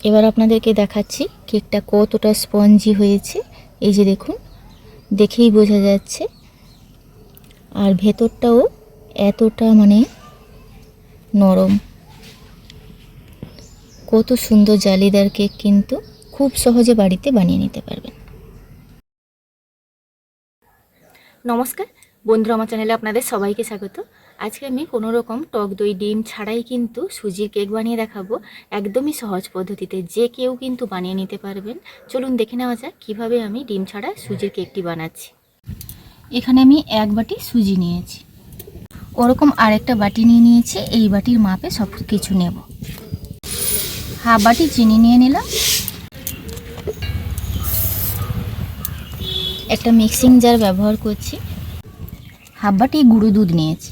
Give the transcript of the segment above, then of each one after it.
এবার আপনাদেরকে দেখাচ্ছি কেকটা কতটা স্পঞ্জি হয়েছে। এই যে দেখুন, দেখেই বোঝা যাচ্ছে। আর ভেতরটাও এতটা নরম। কত সুন্দর জালিদার কেক, কিন্তু খুব সহজে বাড়িতে বানিয়ে নিতে পারবেন। নমস্কার বন্ধুরা, আমার চ্যানেলে আপনাদের সবাইকে স্বাগত। আজকে আমি কোনো রকম টক দই ডিম ছাড়াই কিন্তু সুজির কেক বানিয়ে দেখাবো, একদমই সহজ পদ্ধতিতে। যে কেউ কিন্তু বানিয়ে নিতে পারবেন। চলুন দেখে নেওয়া যাক কীভাবে আমি ডিম ছাড়া সুজির কেকটি বানাচ্ছি। এখানে আমি 1 বাটি সুজি নিয়েছি, ওরকম আরেকটা বাটি নিয়ে নিয়েছি। এই বাটির মাপে সব কিছু নেব। হাফ বাটি চিনি নিয়ে নিলাম। একটা মিক্সিং জার ব্যবহার করছি। হাফ বাটি গুঁড়ো দুধ নিয়েছি।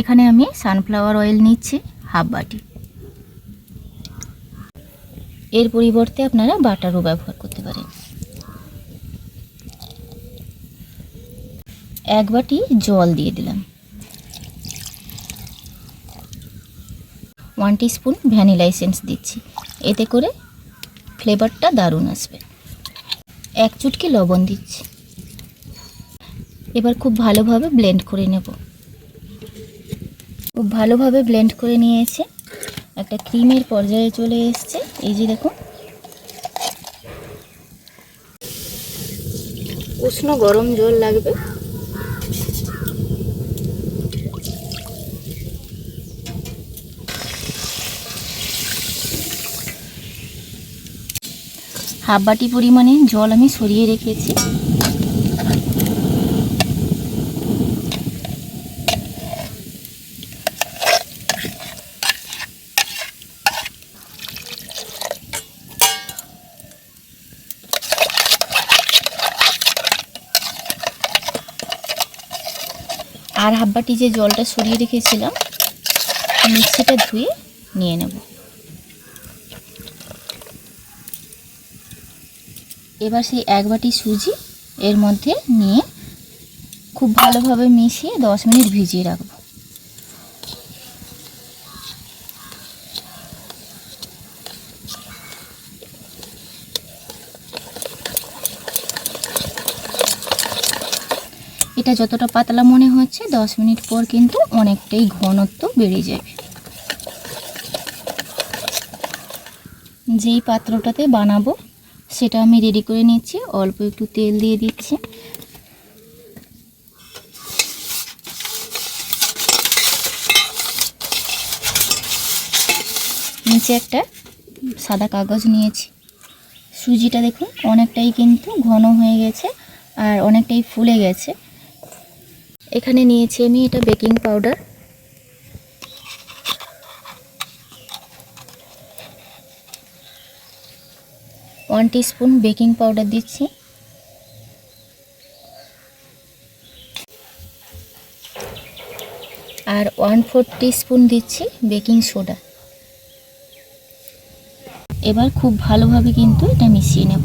এখানে আমি সানফ্লাওয়ার অয়েল নিচ্ছি হাফ বাটি। এর পরিবর্তে আপনারা বাটারও ব্যবহার করতে পারেন। 1 বাটি জল দিয়ে দিলাম। 1 টিস্পুন ভ্যানিলা এসেন্স দিচ্ছি, এতে করে ফ্লেভারটা দারুণ আসবে। 1 চুটকি লবণ দিচ্ছি। এবার খুব ভালোভাবে ব্লেন্ড করে নেব। খুব ভালোভাবে ব্লেন্ড করে নিয়েছে। একটা ক্রিমের পর্যায়ে চলে এসছে। এই যে দেখুন, উষ্ণ গরম জল লাগবে। হাফ বাটি পরিমাণে জল আমি সরিয়ে রেখেছি। আর হাফ বাটি যে জলটা সরিয়ে রেখেছিলাম, মিক্সিটা ধুয়ে নিয়ে নেব। এবার সেই 1 বাটি সুজি এর মধ্যে নিয়ে খুব ভালোভাবে মিশিয়ে 10 মিনিট ভিজিয়ে রাখবো। এটা যতটা পাতলা মনে হচ্ছে, 10 মিনিট পর কিন্তু অনেকটাই ঘনত্ব বেড়ে যাবে। যেই পাত্রটাতে বানাবো সেটা আমি রেডি করে নিচ্ছি। অল্প একটু তেল দিয়ে দিচ্ছি। নিচে একটা সাদা কাগজ নিয়েছি। সুজিটা দেখুন অনেকটাই কিন্তু ঘন হয়ে গেছে আর অনেকটাই ফুলে গেছে। এখানে নিয়েছি আমি এটা baking powder. One teaspoon baking powder দিচ্ছি। আর 1/4 টিস্পুন দিচ্ছি বেকিং সোডা। এবার খুব ভালোভাবে কিন্তু এটা মিশিয়ে নেব।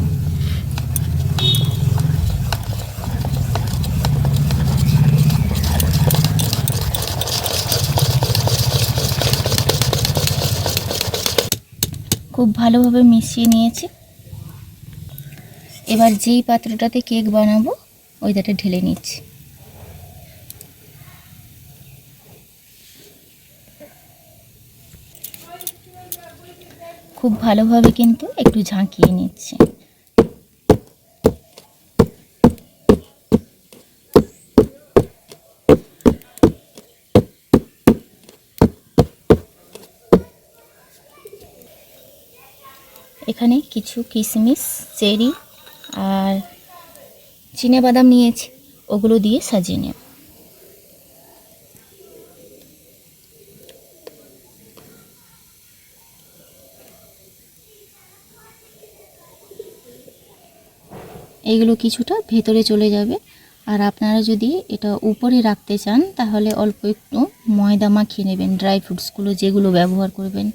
খুব ভালোভাবে মিশিয়ে নিয়েছি। এবার যেই পাত্রটাতে কেক বানাবো ওইটাতে ঢেলে নিচ্ছি। খুব ভালোভাবে কিন্তু একটু ঝাঁকিয়ে নিচ্ছি। এখানে কিছু কিশমিশ, চেরি আর চিনেবাদাম নিয়েছি, ওগুলো দিয়ে সাজিয়ে নেব। এইগুলো কিছুটা ভেতরে চলে যাবে। আর আপনারা যদি এটা উপরে রাখতে চান তাহলে অল্প একটু ময়দা মাখিয়ে নেবেন, ড্রাই ফ্রুটসগুলো যেগুলো ব্যবহার করবেন।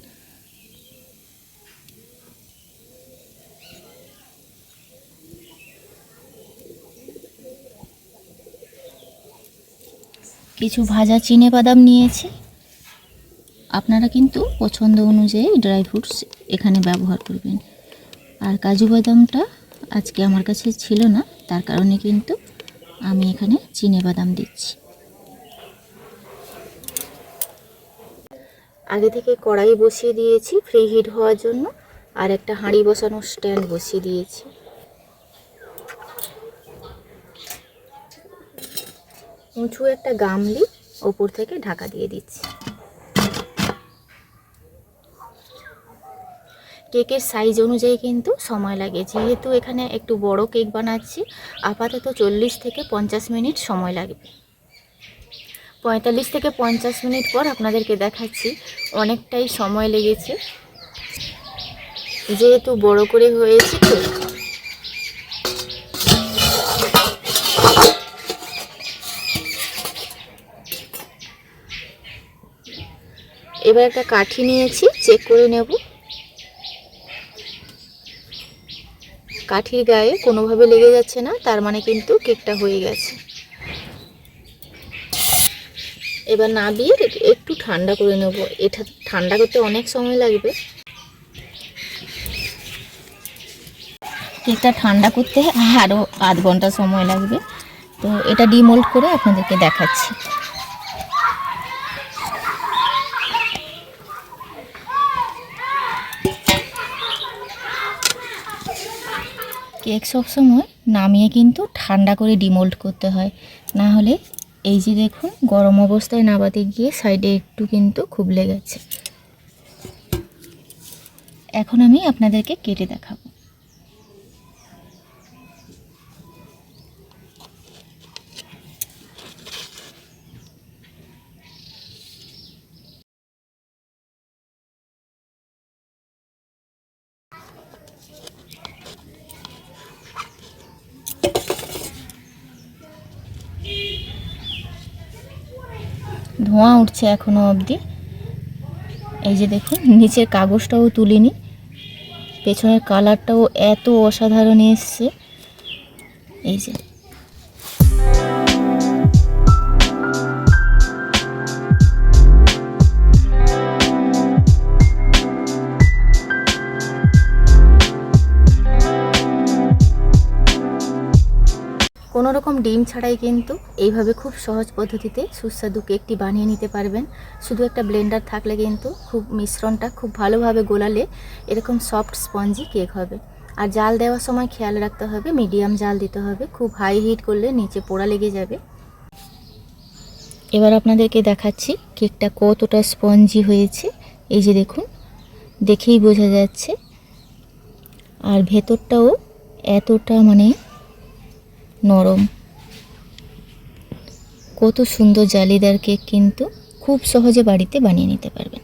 কিছু ভাজা চিনেবাদাম নিয়েছি আপনারা কিন্তু পছন্দ অনুযায়ী ড্রাই ফ্রুটস এখানে ব্যবহার করবেন। আর কাজু বাদামটা আজকে আমার কাছে ছিল না, তার কারণে কিন্তু আমি এখানে চিনে বাদাম দিচ্ছি। আগে থেকে কড়াই বসিয়ে দিয়েছি ফ্রি হিট হওয়ার জন্য, আর একটা হাঁড়ি বসানোর স্ট্যান্ড বসিয়ে দিয়েছি। উঁচু একটা গামলি ওপর থেকে ঢাকা দিয়ে দিচ্ছি। কেকের সাইজ অনুযায়ী কিন্তু সময় লাগে, যেহেতু এখানে একটু বড় কেক বানাচ্ছি, আপাতত 40 থেকে 50 মিনিট সময় লাগবে। 45 থেকে 50 মিনিট পর আপনাদেরকে দেখাচ্ছি। অনেকটাই সময় লেগেছে, যেহেতু বড় করে হয়েছে তো। এবার একটা কাঠি নিয়েছি, চেক করে নেব। কাঠির গায়ে কোনোভাবে লেগে যাচ্ছে না, তার মানে কিন্তু কেকটা হয়ে গেছে। এবার নাবিয়ে একটু ঠান্ডা করে নেব। এটা ঠান্ডা করতে অনেক সময় লাগবে। কেকটা ঠান্ডা করতে আরও আধ ঘন্টা সময় লাগবে। তো এটা ডিমোল্ড করে আপনাদেরকে দেখাচ্ছি। কেক সবসময় নামিয়ে কিন্তু ঠান্ডা করে ডিমোল্ড করতে হয়, না হলে এই যে দেখুন গরম অবস্থায় নাবাতে গিয়ে সাইডে একটু কিন্তু খুবলে গেছে। এখন আমি আপনাদেরকে কেটে দেখাবো। ধোঁয়া উঠছে এখনো অবধি। এই যে দেখুন নিচের কাগজটাও তুলিনি, পেছনের কালারটাও এত অসাধারণ এসছে। এই যে কোনো রকম ডিম ছাড়াই কিন্তু এইভাবে খুব সহজ পদ্ধতিতে সুস্বাদু কেকটি বানিয়ে নিতে পারবেন। শুধু একটা ব্লেন্ডার থাকলে কিন্তু খুব মিশ্রণটা খুব ভালোভাবে গোলালে এরকম সফট স্পঞ্জি কেক হবে। আর জাল দেওয়ার সময় খেয়াল রাখতে হবে, মিডিয়াম জাল দিতে হবে, খুব হাই হিট করলে নিচে পোড়া লেগে যাবে। এবার আপনাদেরকে দেখাচ্ছি কেকটা কতটা স্পঞ্জি হয়েছে। এই যে দেখুন, দেখেই বোঝা যাচ্ছে। আর ভেতরটাও এতটা মানে নরম, কত সুন্দর জালিদার কেক কিন্তু খুব সহজে বাড়িতে বানিয়ে নিতে পারবেন।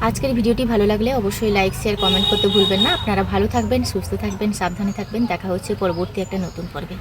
আজকের ভিডিওটি ভালো লাগলে অবশ্যই লাইক শেয়ার কমেন্ট করতে ভুলবেন না। আপনারা ভালো থাকবেন, সুস্থ থাকবেন, সাবধানে থাকবেন। দেখা হচ্ছে পরবর্তী একটা নতুন পর্বে।